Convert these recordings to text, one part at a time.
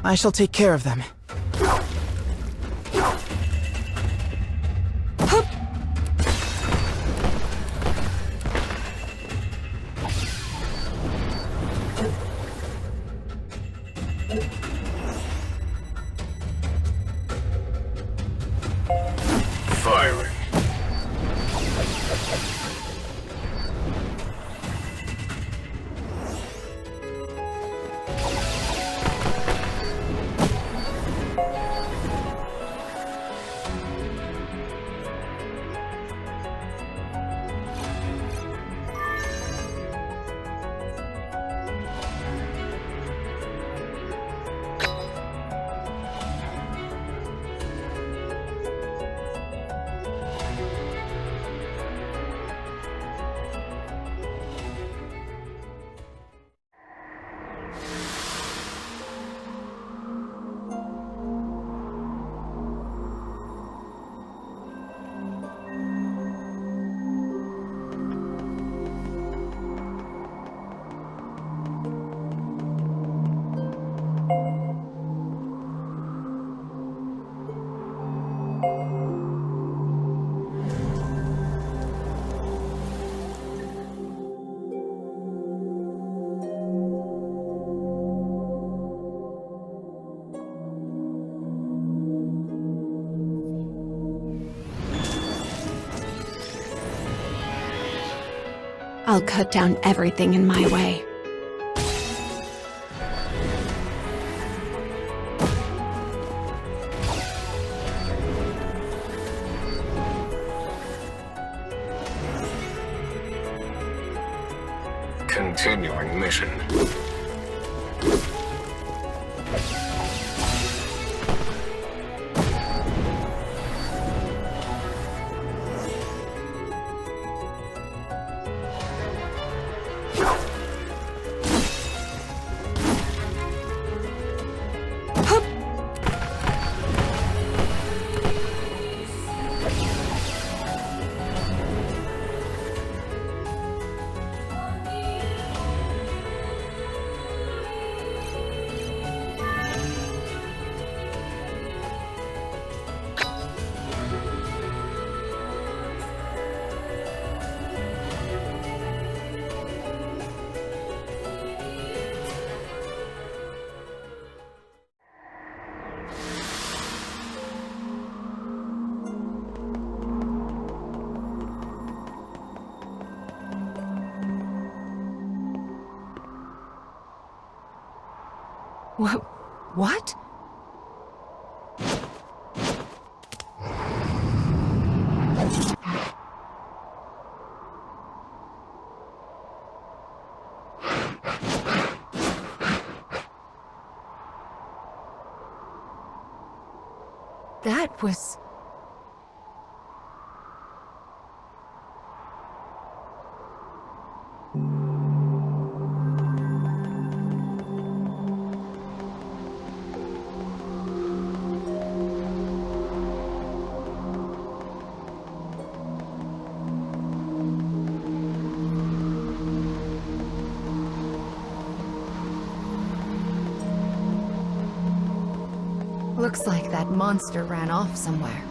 I shall take care of them. Firing. I'll cut down everything in my way. Continuing mission. What? That was... Looks like that monster ran off somewhere.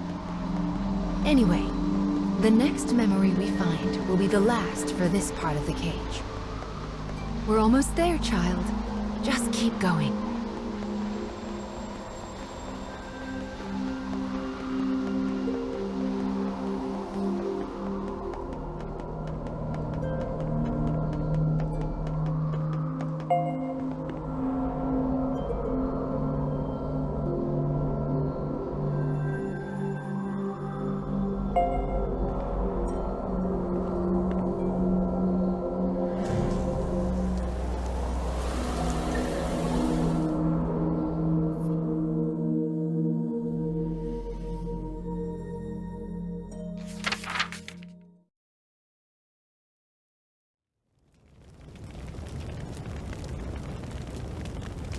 Anyway, the next memory we find will be the last for this part of the cage. We're almost there, child. Just keep going.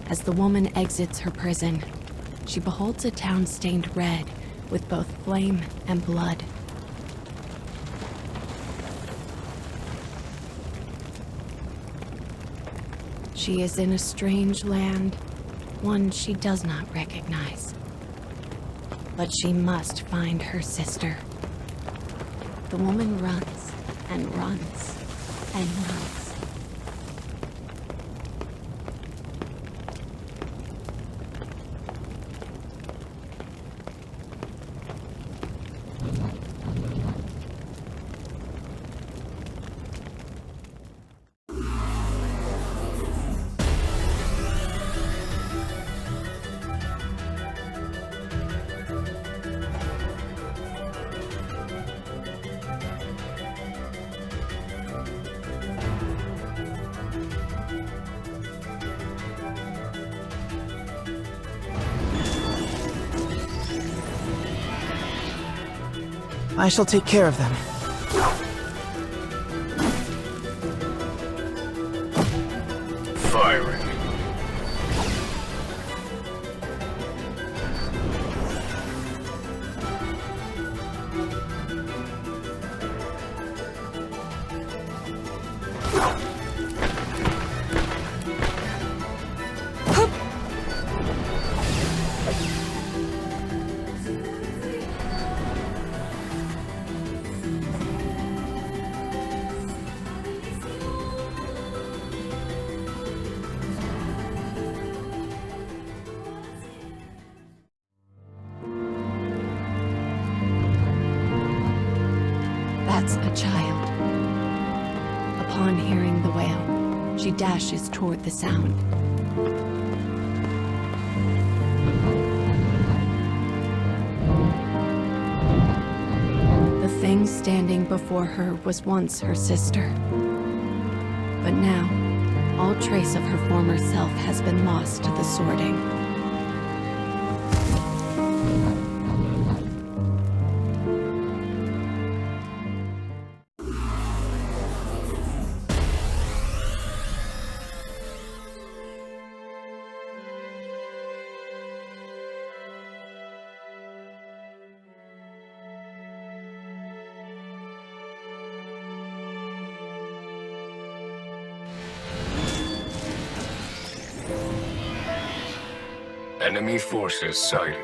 As the woman exits her prison, she beholds a town stained red with both flame and blood. She is in a strange land, one she does not recognize. But she must find her sister. The woman runs and runs and runs. I shall take care of them. Firing. That's a child. Upon hearing the wail, she dashes toward the sound. The thing standing before her was once her sister. But now, all trace of her former self has been lost to the sorting. Enemy forces sighted.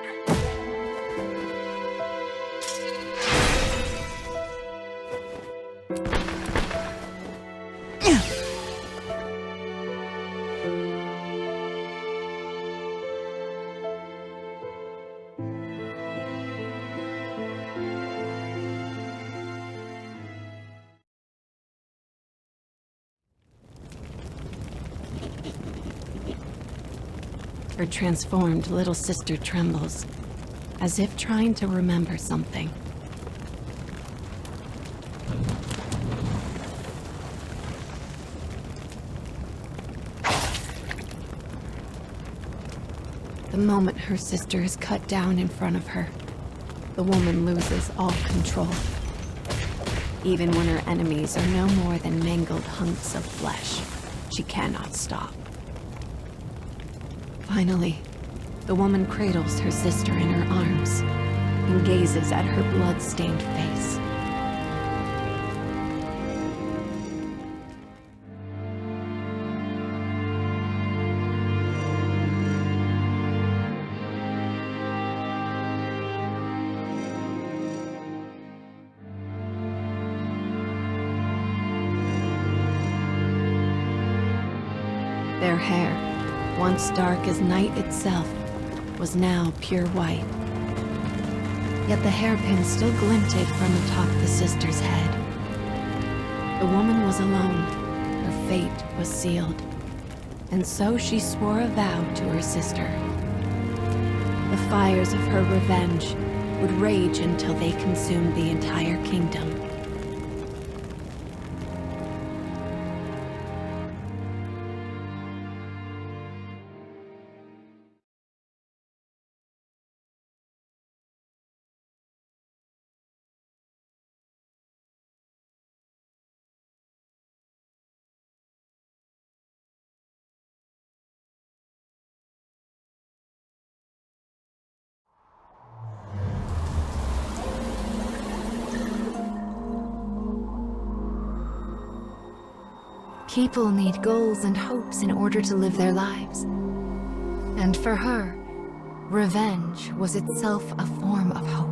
Her transformed little sister trembles, as if trying to remember something. The moment her sister is cut down in front of her, the woman loses all control. Even when her enemies are no more than mangled hunks of flesh, she cannot stop. Finally, the woman cradles her sister in her arms and gazes at her blood-stained face. Their hair, once dark as night itself, was now pure white. Yet the hairpin still glinted from atop the sister's head. The woman was alone. Her fate was sealed. And so she swore a vow to her sister. The fires of her revenge would rage until they consumed the entire kingdom. People need goals and hopes in order to live their lives. And for her, revenge was itself a form of hope.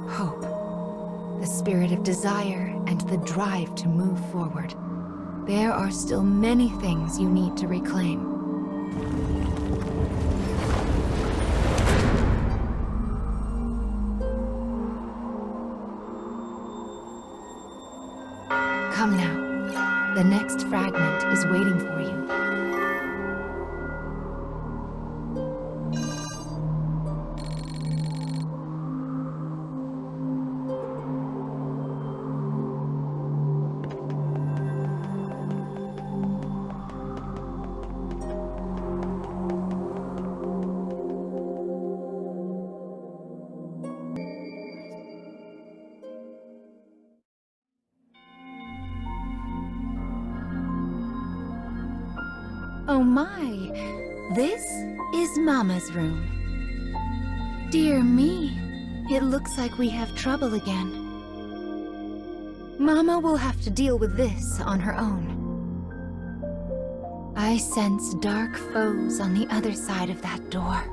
Hope, the spirit of desire and the drive to move forward. There are still many things you need to reclaim. Come now. The next fragment is waiting for you. Oh my, this is Mama's room. Dear me, it looks like we have trouble again. Mama will have to deal with this on her own. I sense dark foes on the other side of that door.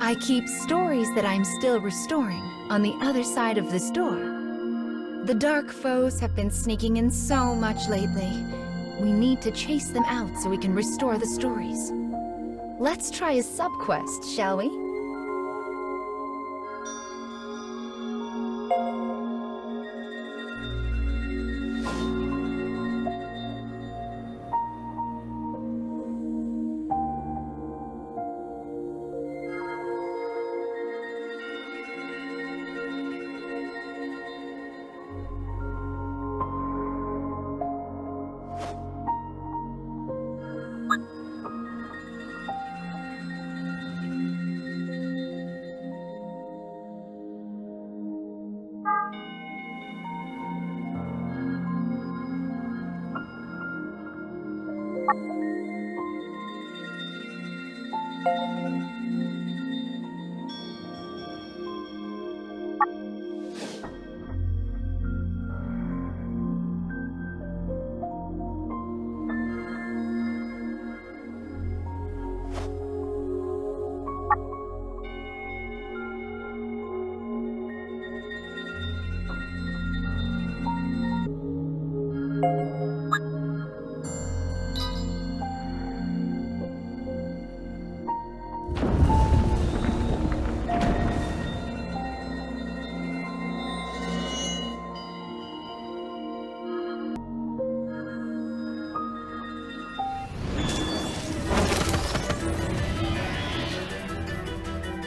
I keep stories that I'm still restoring on the other side of this door. The dark foes have been sneaking in so much lately. We need to chase them out so we can restore the stories. Let's try a sub-quest, shall we?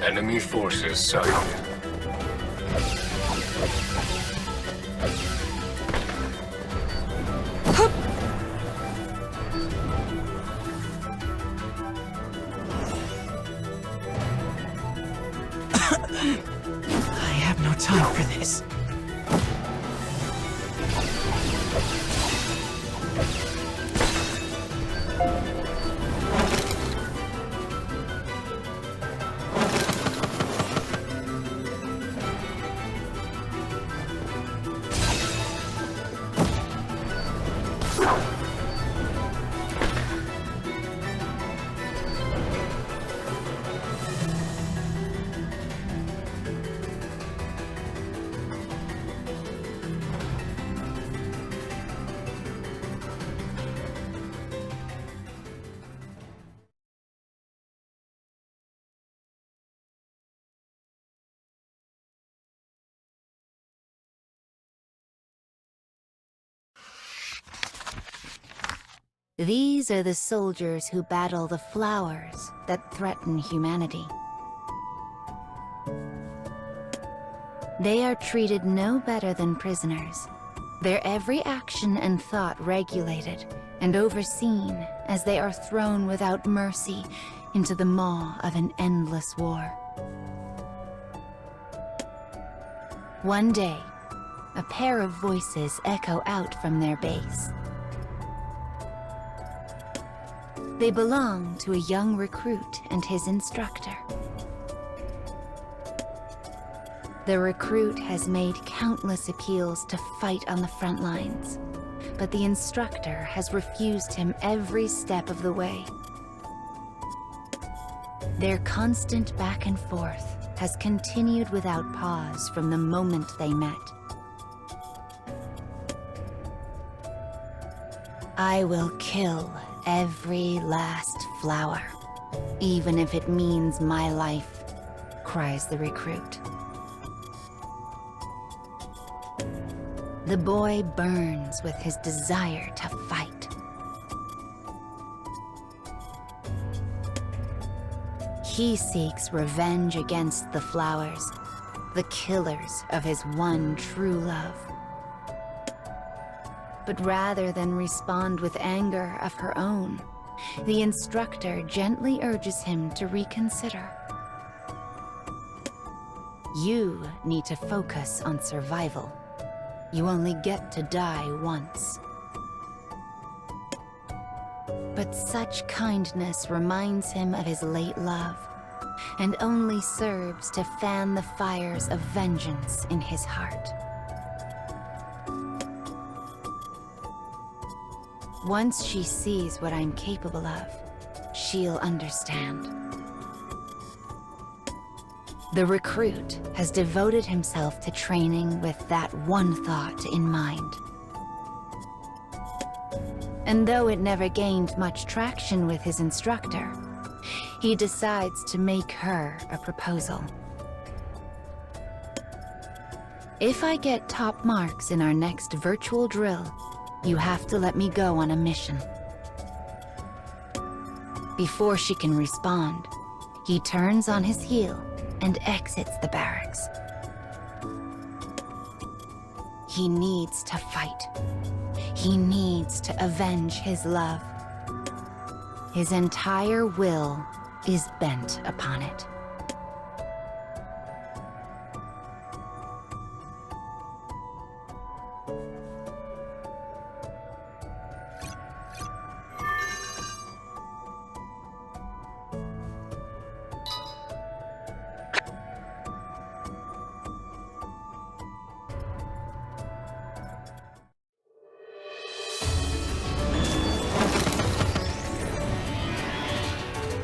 Enemy forces sighted. I have no time for this. These are the soldiers who battle the flowers that threaten humanity. They are treated no better than prisoners, their every action and thought regulated and overseen as they are thrown without mercy into the maw of an endless war. One day, a pair of voices echo out from their base. They belong to a young recruit and his instructor. The recruit has made countless appeals to fight on the front lines, but the instructor has refused him every step of the way. Their constant back and forth has continued without pause from the moment they met. I will kill every last flower, even if it means my life, cries the recruit. The boy burns with his desire to fight. He seeks revenge against the flowers, the killers of his one true love. But rather than respond with anger of her own, the instructor gently urges him to reconsider. You need to focus on survival. You only get to die once. But such kindness reminds him of his late love, and only serves to fan the fires of vengeance in his heart. Once she sees what I'm capable of, she'll understand. The recruit has devoted himself to training with that one thought in mind. And though it never gained much traction with his instructor, he decides to make her a proposal. If I get top marks in our next virtual drill, you have to let me go on a mission. Before she can respond, he turns on his heel and exits the barracks. He needs to fight. He needs to avenge his love. His entire will is bent upon it.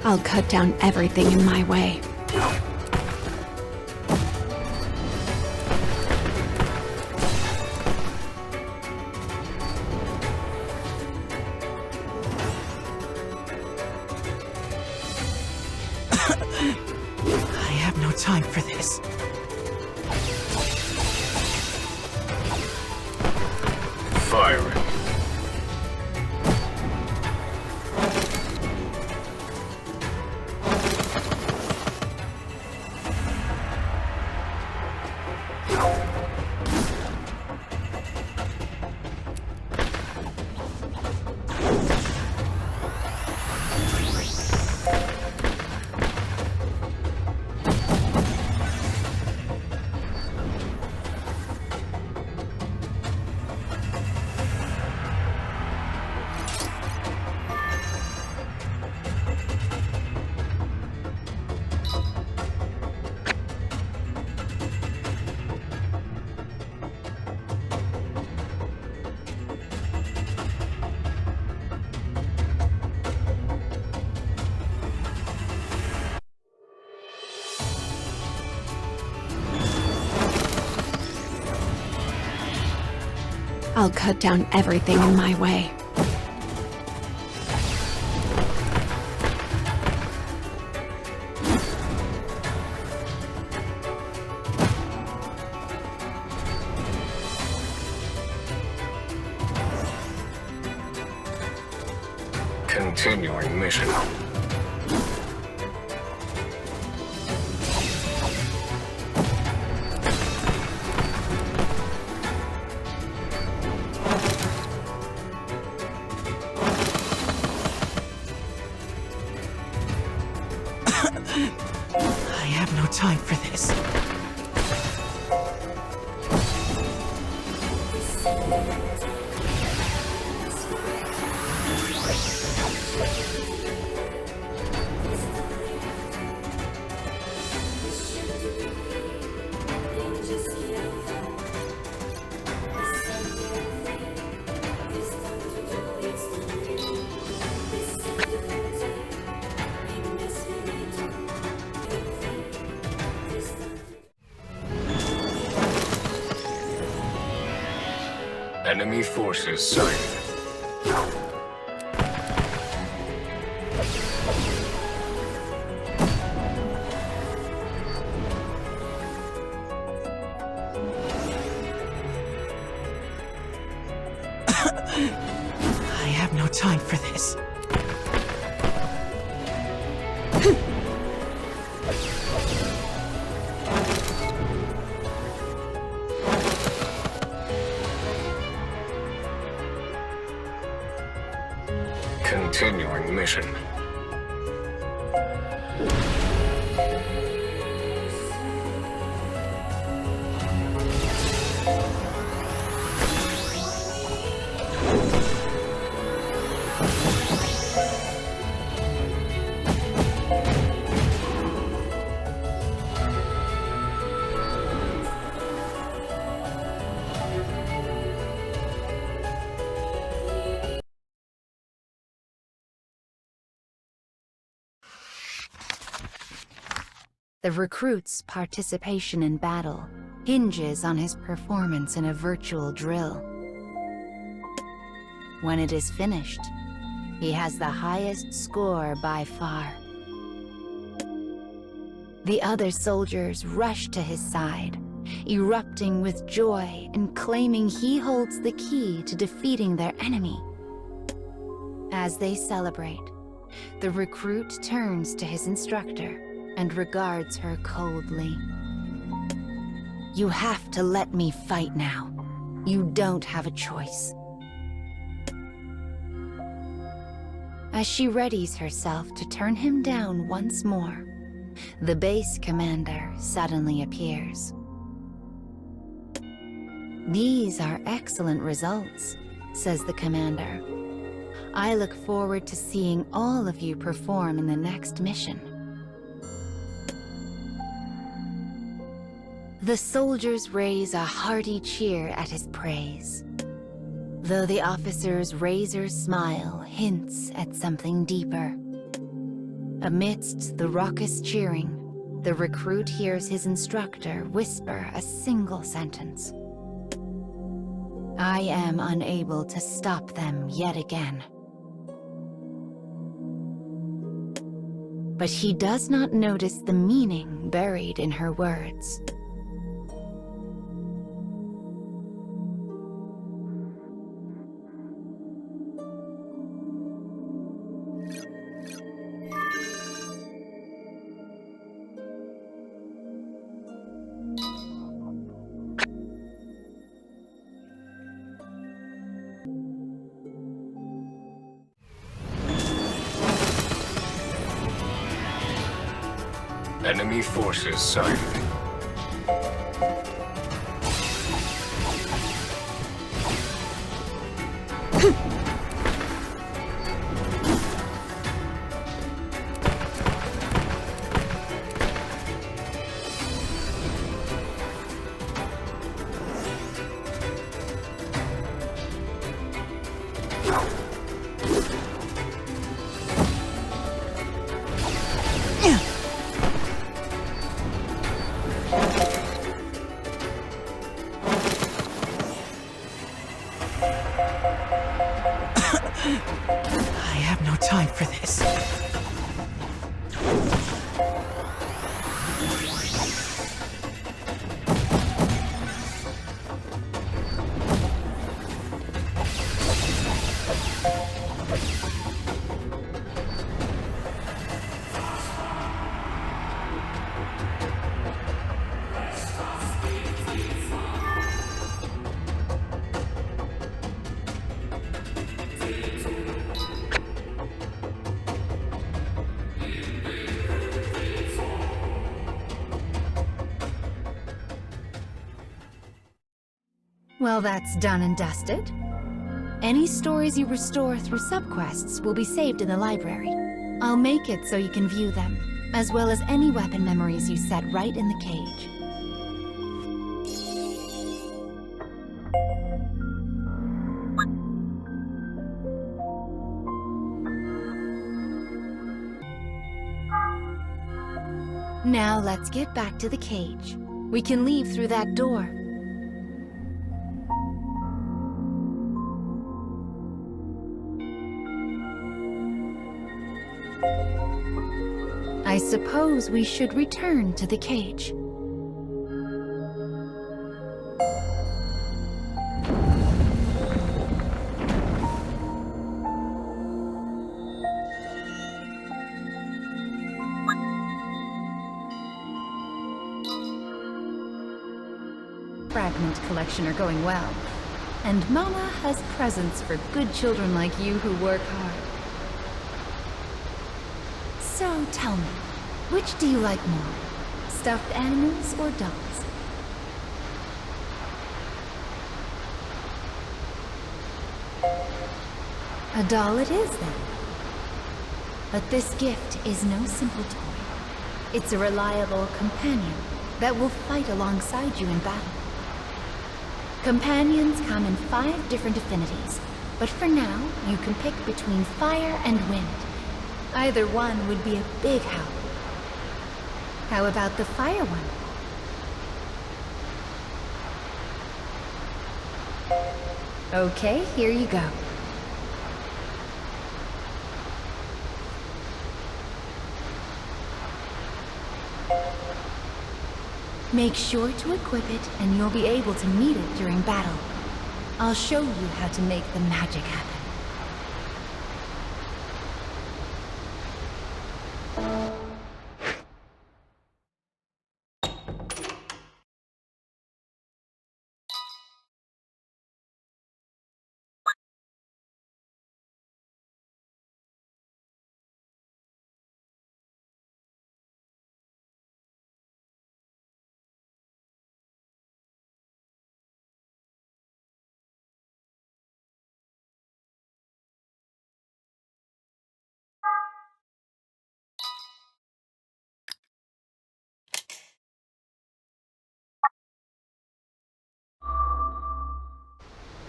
I'll cut down everything in my way. I have no time for this. Firing. I'll cut down everything in my way. Continuing mission. I have no time for this. Enemy forces sighted. I have no time for this. Continuing mission. The recruit's participation in battle hinges on his performance in a virtual drill. When it is finished, he has the highest score by far. The other soldiers rush to his side, erupting with joy and claiming he holds the key to defeating their enemy. As they celebrate, the recruit turns to his instructor and regards her coldly. You have to let me fight now. You don't have a choice. As she readies herself to turn him down once more, the base commander suddenly appears. These are excellent results, says the commander. I look forward to seeing all of you perform in the next mission. The soldiers raise a hearty cheer at his praise, though the officer's razor smile hints at something deeper. Amidst the raucous cheering, the recruit hears his instructor whisper a single sentence. I am unable to stop them yet again. But he does not notice the meaning buried in her words. Enemy forces sighted. I have no time for this. Well, that's done and dusted. Any stories you restore through subquests will be saved in the library. I'll make it so you can view them, as well as any weapon memories you set right in the cage. Now let's get back to the cage. We can leave through that door. I suppose we should return to the cage. Fragment collection are going well. And Mama has presents for good children like you who work hard. So tell me, which do you like more? Stuffed animals or dolls? A doll it is then. But this gift is no simple toy. It's a reliable companion that will fight alongside you in battle. Companions come in 5 different affinities, but for now, you can pick between fire and wind. Either one would be a big help. How about the fire one? Okay, here you go. Make sure to equip it, and you'll be able to meet it during battle. I'll show you how to make the magic happen.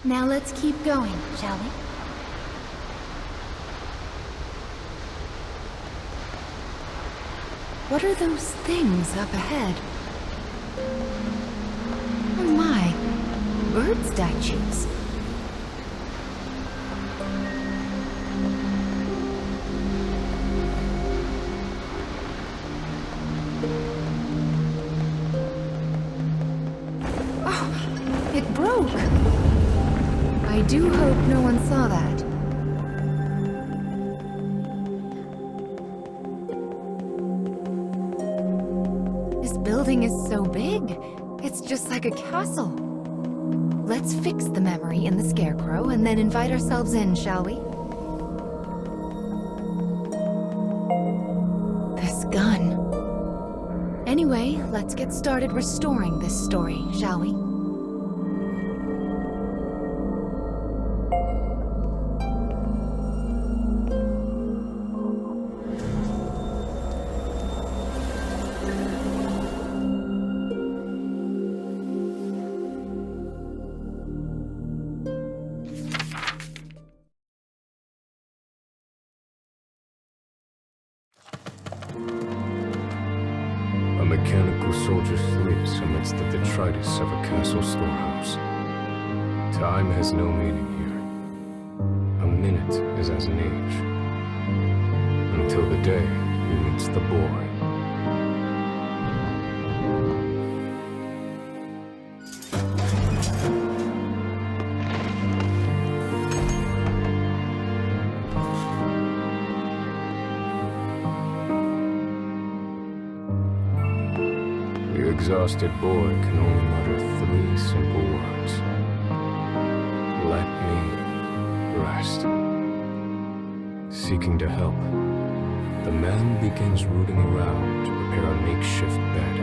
Now let's keep going, shall we? What are those things up ahead? Oh my, bird statues. Oh, it broke. I do hope no one saw that. This building is so big, it's just like a castle. Let's fix the memory in the Scarecrow and then invite ourselves in, shall we? This gun. Anyway, let's get started restoring this story, shall we? A mechanical soldier sleeps amidst the detritus of a castle storehouse. Time has no meaning here. A minute is as an age. Until the day he meets the boy. The exhausted boy can only mutter 3 simple words. Let me rest. Seeking to help, the man begins rooting around to prepare a makeshift bed.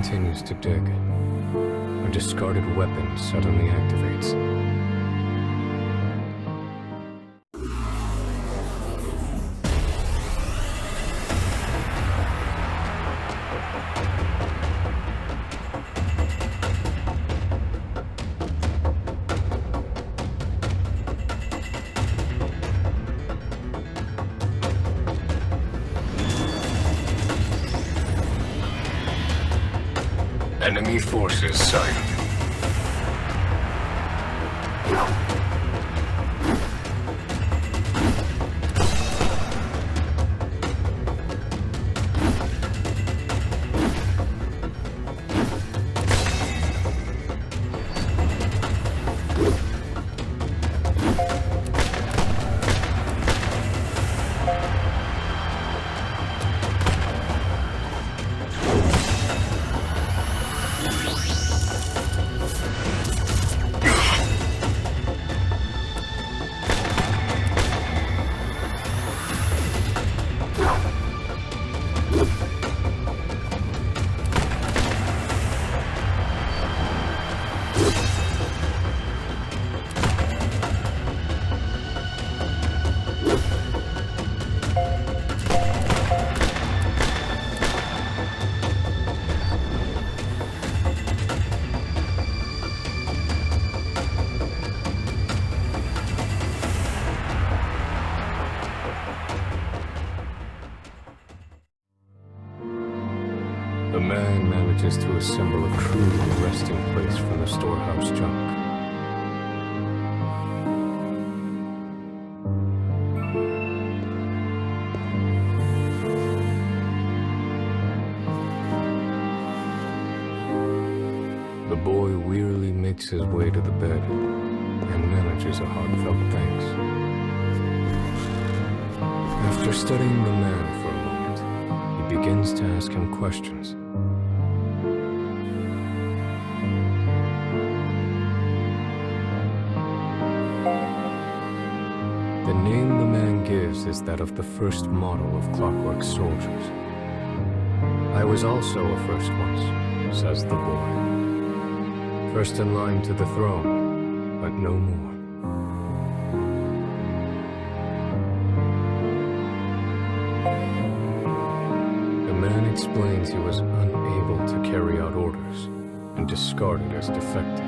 continues to dig. A discarded weapon suddenly activates. Enemy forces sighted. The man manages to assemble a crude resting place from the storehouse junk. The boy wearily makes his way to the bed and manages a heartfelt thanks. After studying the man for a moment, he begins to ask him questions. The name the man gives is that of the first model of Clockwork soldiers. I was also a first once, says the boy. First in line to the throne, but no more. The man explains he was unable to carry out orders and discarded as defective.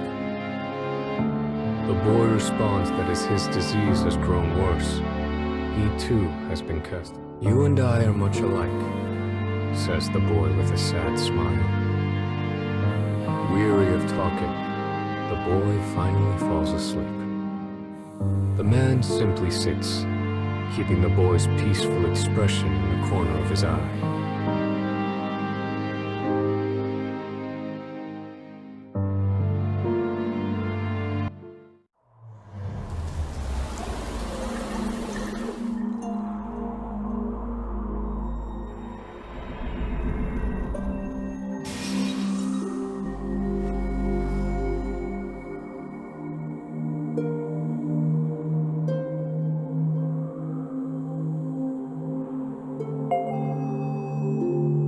The boy responds that as his disease has grown worse, he too has been cast. You and I are much alike, says the boy with a sad smile. Weary of talking, the boy finally falls asleep. The man simply sits, keeping the boy's peaceful expression in the corner of his eye.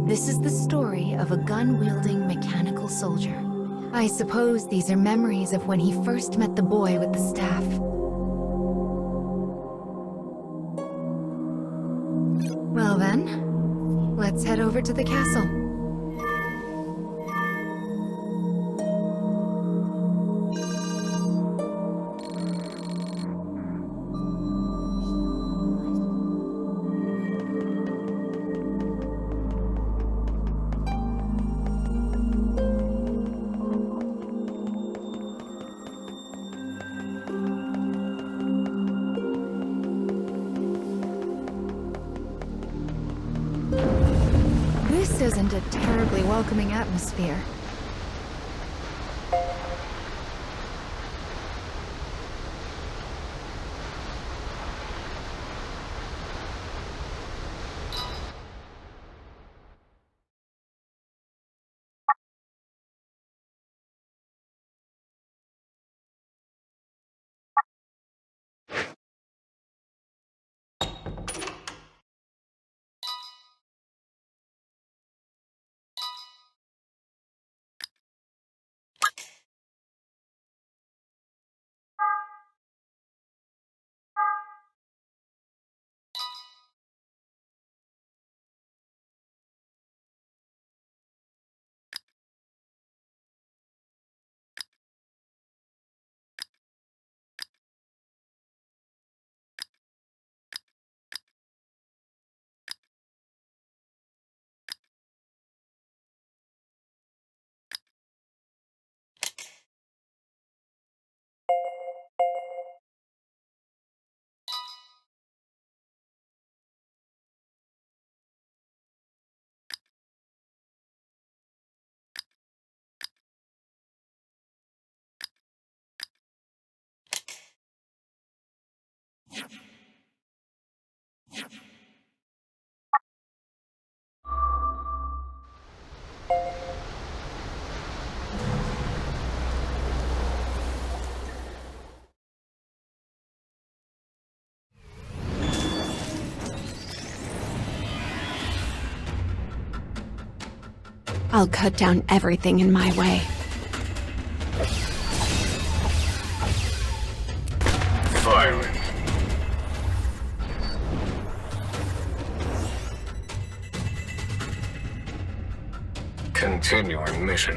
This is the story of a gun-wielding mechanical soldier. I suppose these are memories of when he first met the boy with the staff. Well then, let's head over to the castle. This isn't a terribly welcoming atmosphere. I'll cut down everything in my way. Firing. Continuing mission.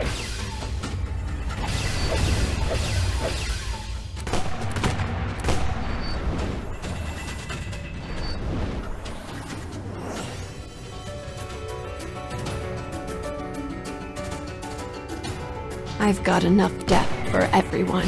I've got enough death for everyone.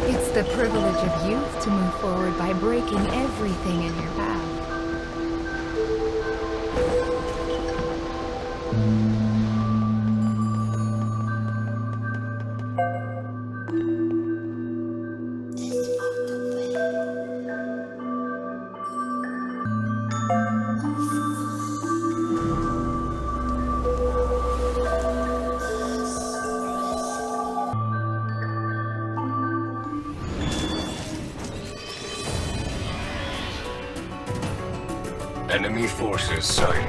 It's the privilege of youth to move forward by breaking everything in your path. Enemy forces sighted.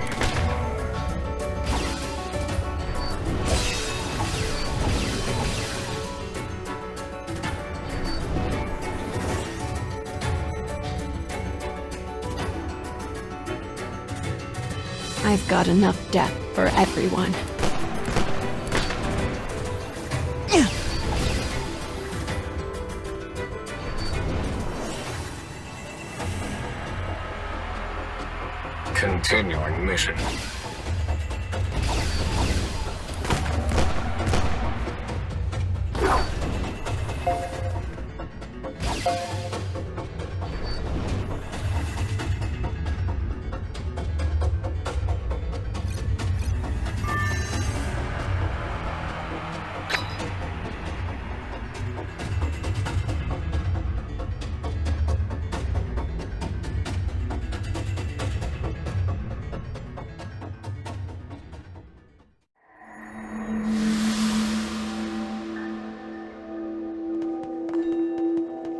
I've got enough death for everyone. Continuing mission.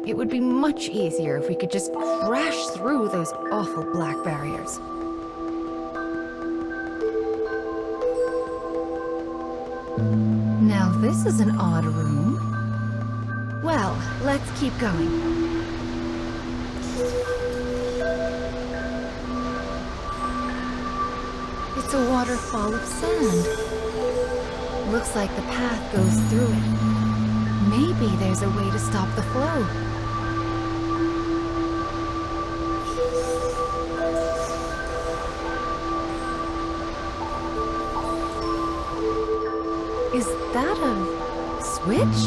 It would be much easier if we could just crash through those awful black barriers. Now this is an odd room. Well, let's keep going. It's a waterfall of sand. Looks like the path goes through it. Maybe there's a way to stop the flow. Is that a switch?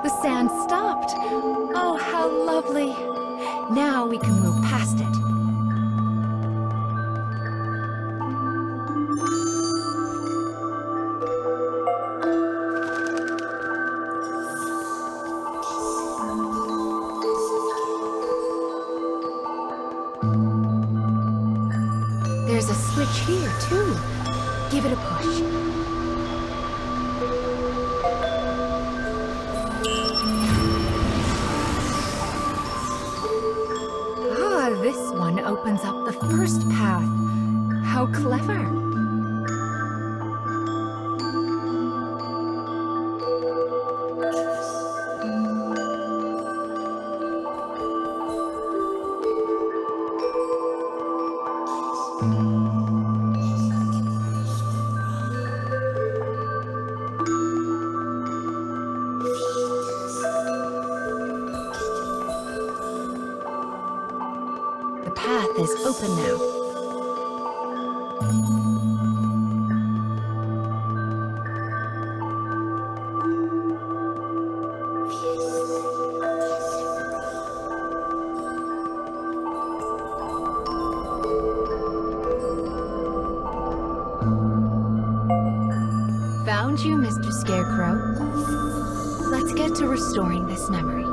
The sand stopped. Oh, how lovely. Now we can move past it. There's a switch here, too. Give it a push. This one opens up the first path. How clever. The path is open now. Found you, Mr. Scarecrow. Let's get to restoring this memory.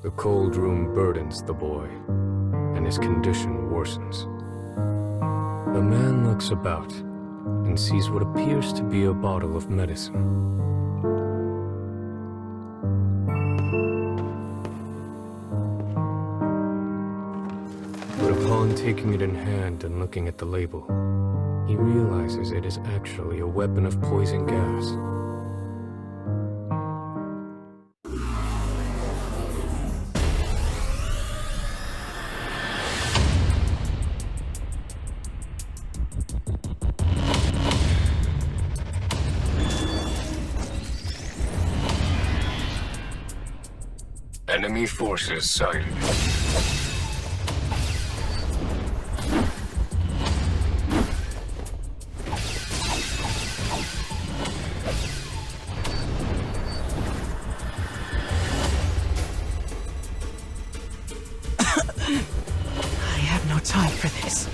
The cold room burdens the boy, and his condition worsens. The man looks about and sees what appears to be a bottle of medicine. But upon taking it in hand and looking at the label, he realizes it is actually a weapon of poison gas. Enemy forces sighted. I have no time for this.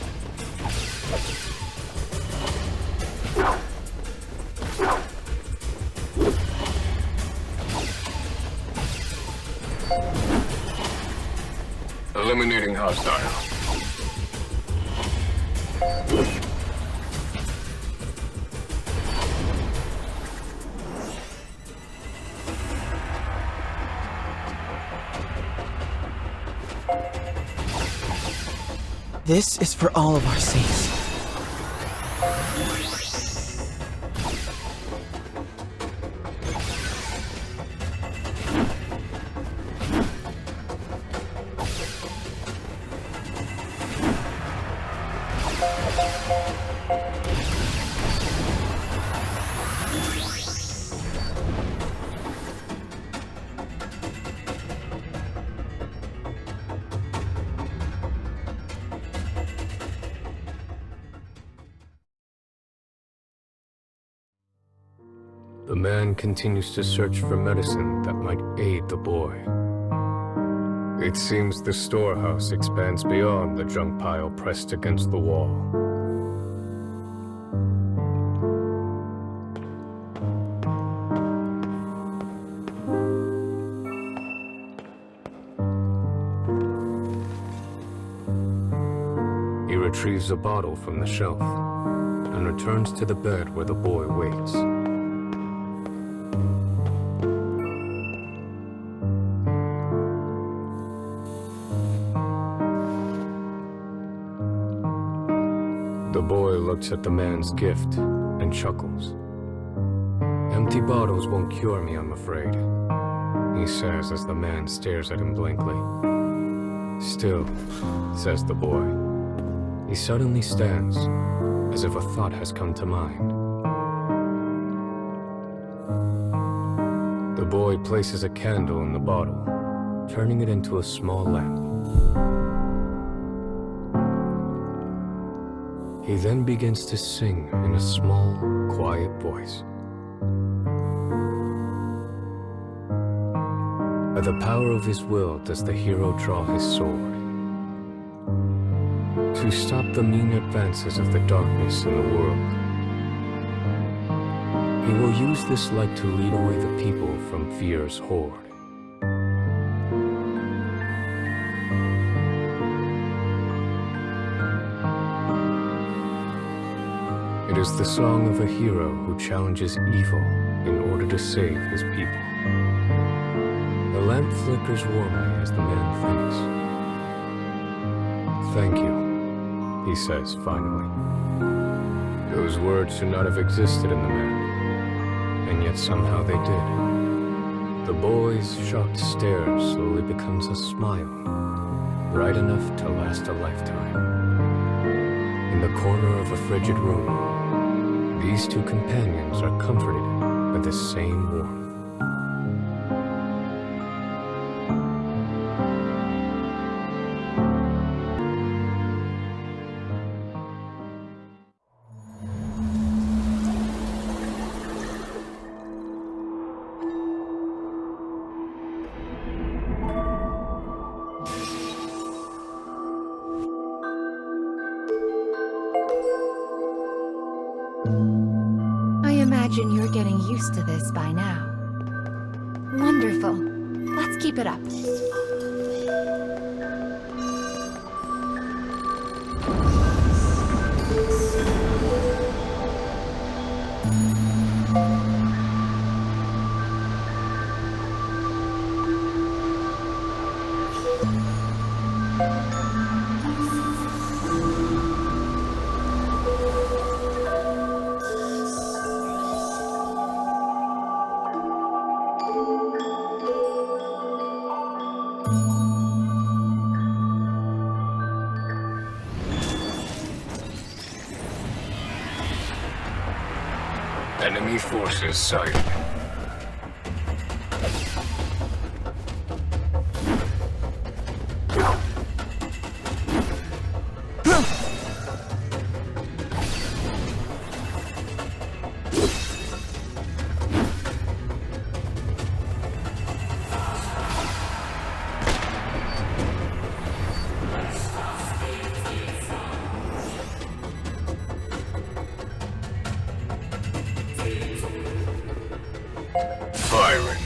Eliminating hostile. This is for all of our sakes. The man continues to search for medicine that might aid the boy. It seems the storehouse expands beyond the junk pile pressed against the wall. He retrieves a bottle from the shelf and returns to the bed where the boy waits. The boy looks at the man's gift and chuckles. "Empty bottles won't cure me, I'm afraid," he says as the man stares at him blankly. "Still," says the boy. He suddenly stands, as if a thought has come to mind. The boy places a candle in the bottle, turning it into a small lamp. He then begins to sing in a small, quiet voice. By the power of his will does the hero draw his sword, to stop the mean advances of the darkness in the world. He will use this light to lead away the people from fear's horde. It is the song of a hero who challenges evil in order to save his people. The lamp flickers warmly as the man thinks. "Thank you," he says finally. Those words should not have existed in the man, and yet somehow they did. The boy's shocked stare slowly becomes a smile, bright enough to last a lifetime. In the corner of a frigid room, these two companions are comforted by the same warmth. getting used to this by now. Wonderful. Let's keep it up. Enemy forces sighted. Firing.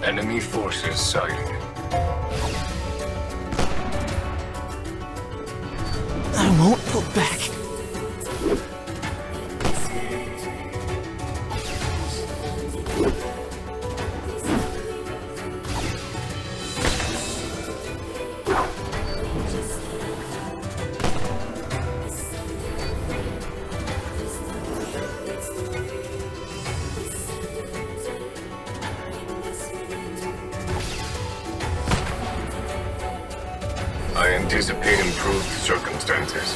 Enemy forces sighted. I won't pull back. I anticipate improved circumstances.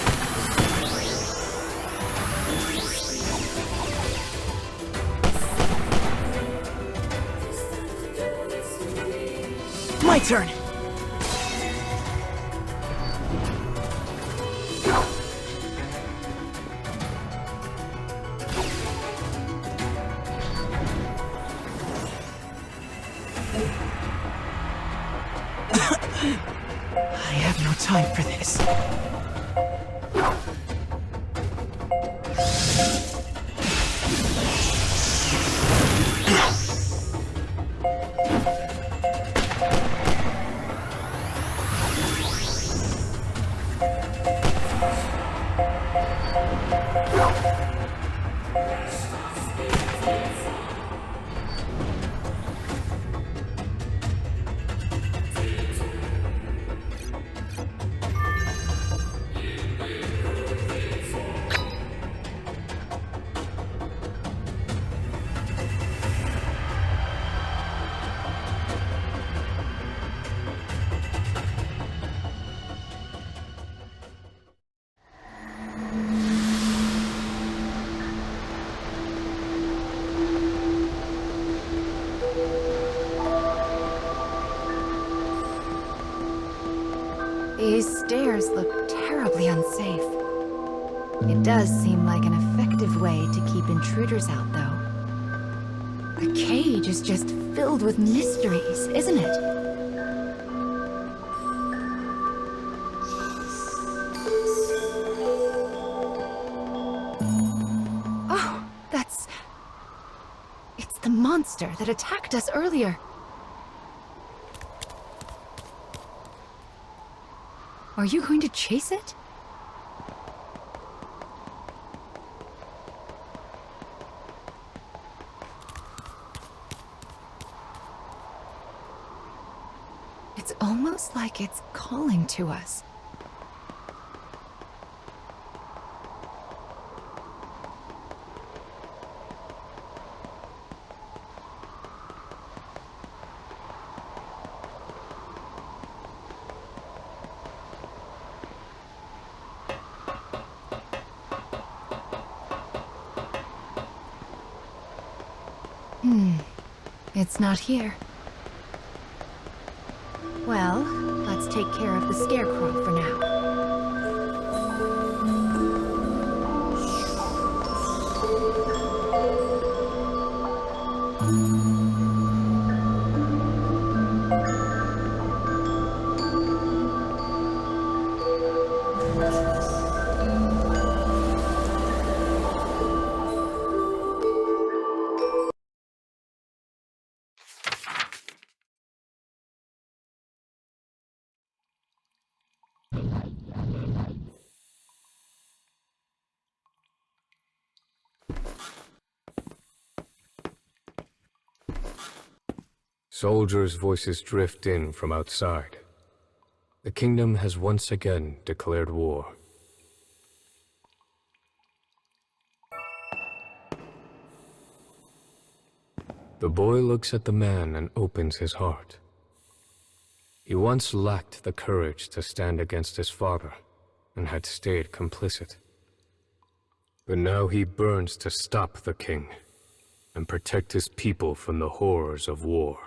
My turn. I have no time for this. These stairs look terribly unsafe. It does seem like an effective way to keep intruders out, though. The cage is just filled with mysteries, isn't it? Oh, it's the monster that attacked us earlier. Are you going to chase it? It's almost like it's calling to us. It's not here. Well, let's take care of the scarecrow for now. Soldiers' voices drift in from outside. The kingdom has once again declared war. The boy looks at the man and opens his heart. He once lacked the courage to stand against his father and had stayed complicit. But now he burns to stop the king and protect his people from the horrors of war.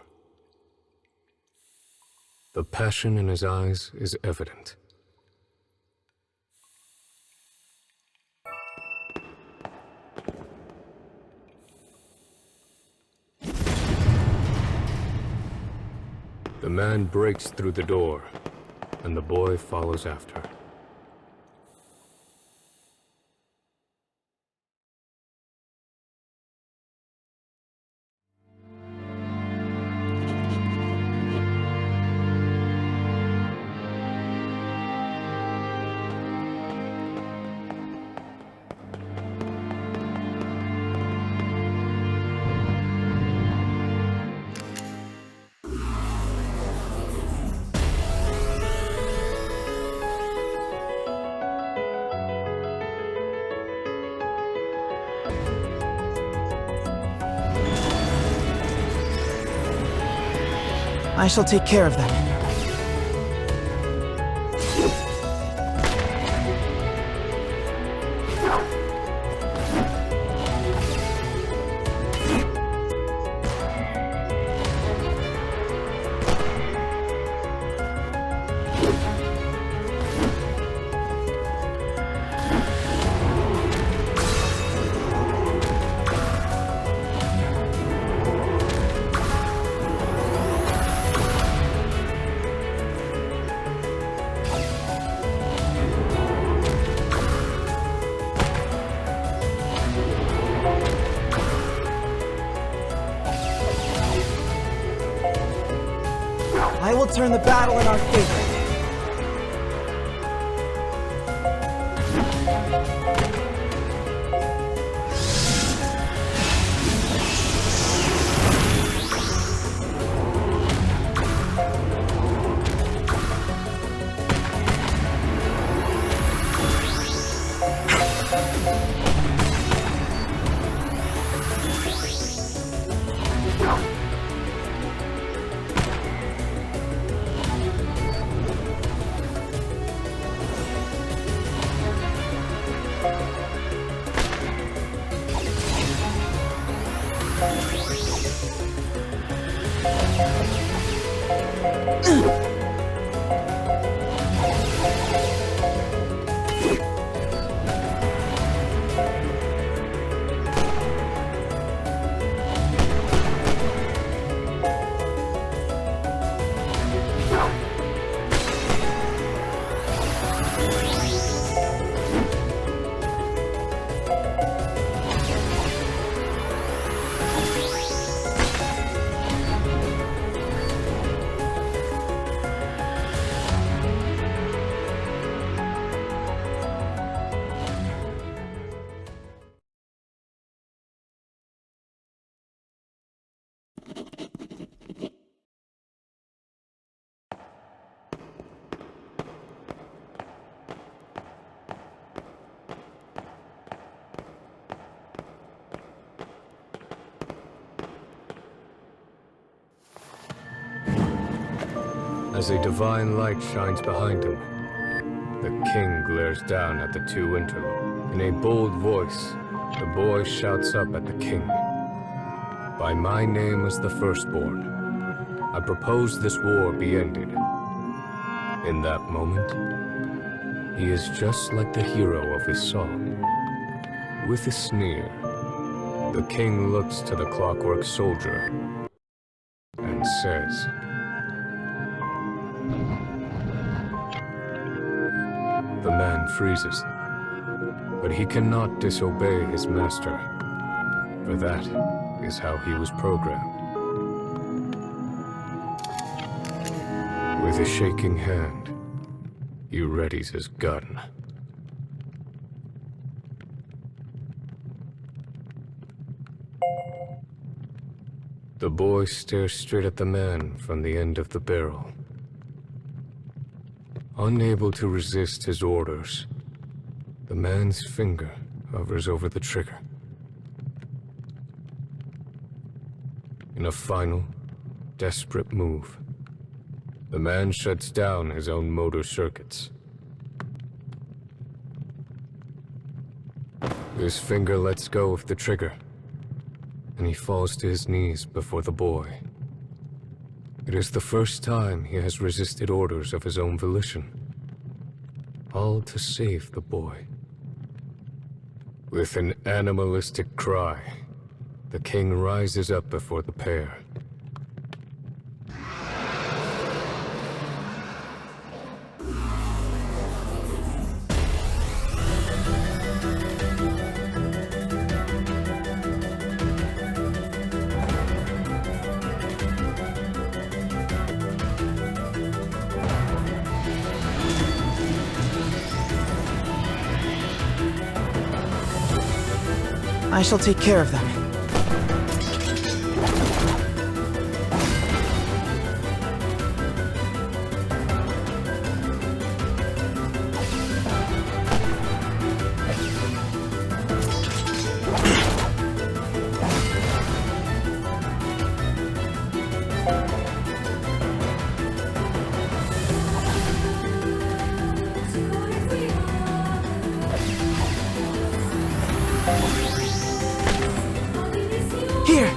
The passion in his eyes is evident. The man breaks through the door, and the boy follows after. I shall take care of them. I will turn the battle in our favor. As a divine light shines behind him, the king glares down at the two interlopers. In a bold voice, the boy shouts up at the king. By my name as the firstborn, I propose this war be ended. In that moment, he is just like the hero of his song. With a sneer, the king looks to the clockwork soldier and says, the man freezes, but he cannot disobey his master, for that is how he was programmed. With a shaking hand, he readies his gun. The boy stares straight at the man from the end of the barrel. Unable to resist his orders, the man's finger hovers over the trigger. In a final, desperate move, the man shuts down his own motor circuits. His finger lets go of the trigger, and he falls to his knees before the boy. It is the first time he has resisted orders of his own volition, all to save the boy. With an animalistic cry, the king rises up before the pair. I shall take care of them. Here!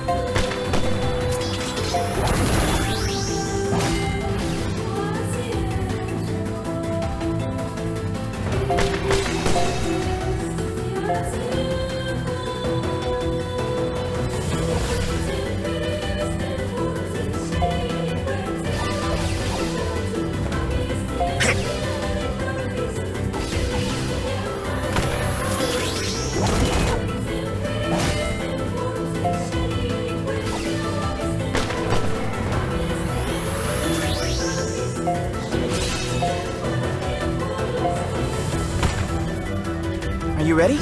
Are you ready?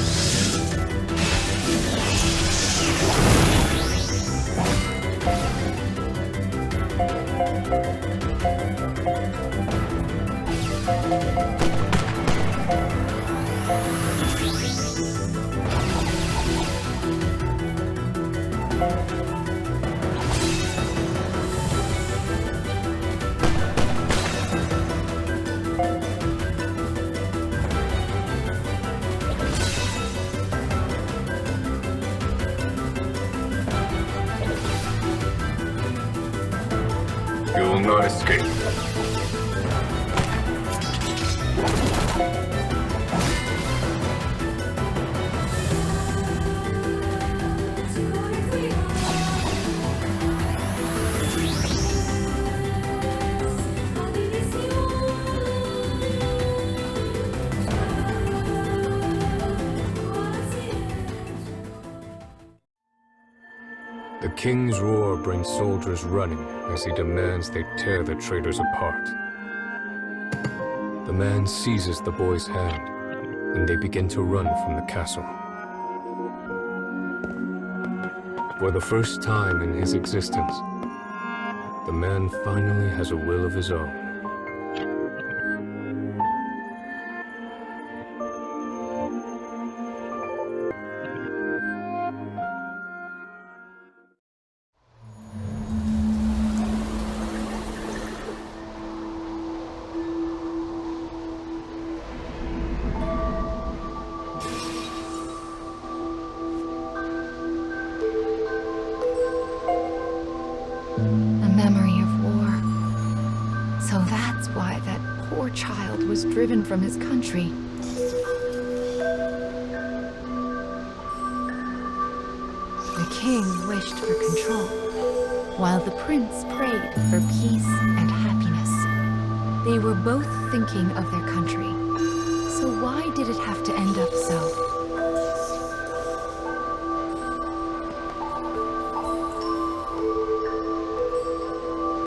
You will not escape. king's roar brings soldiers running as he demands they tear the traitors apart. The man seizes the boy's hand, and they begin to run from the castle. For the first time in his existence, the man finally has a will of his own. A memory of war. So that's why that poor child was driven from his country. The king wished for control, while the prince prayed for peace and happiness. They were both thinking of their country. So why did it have to end up so?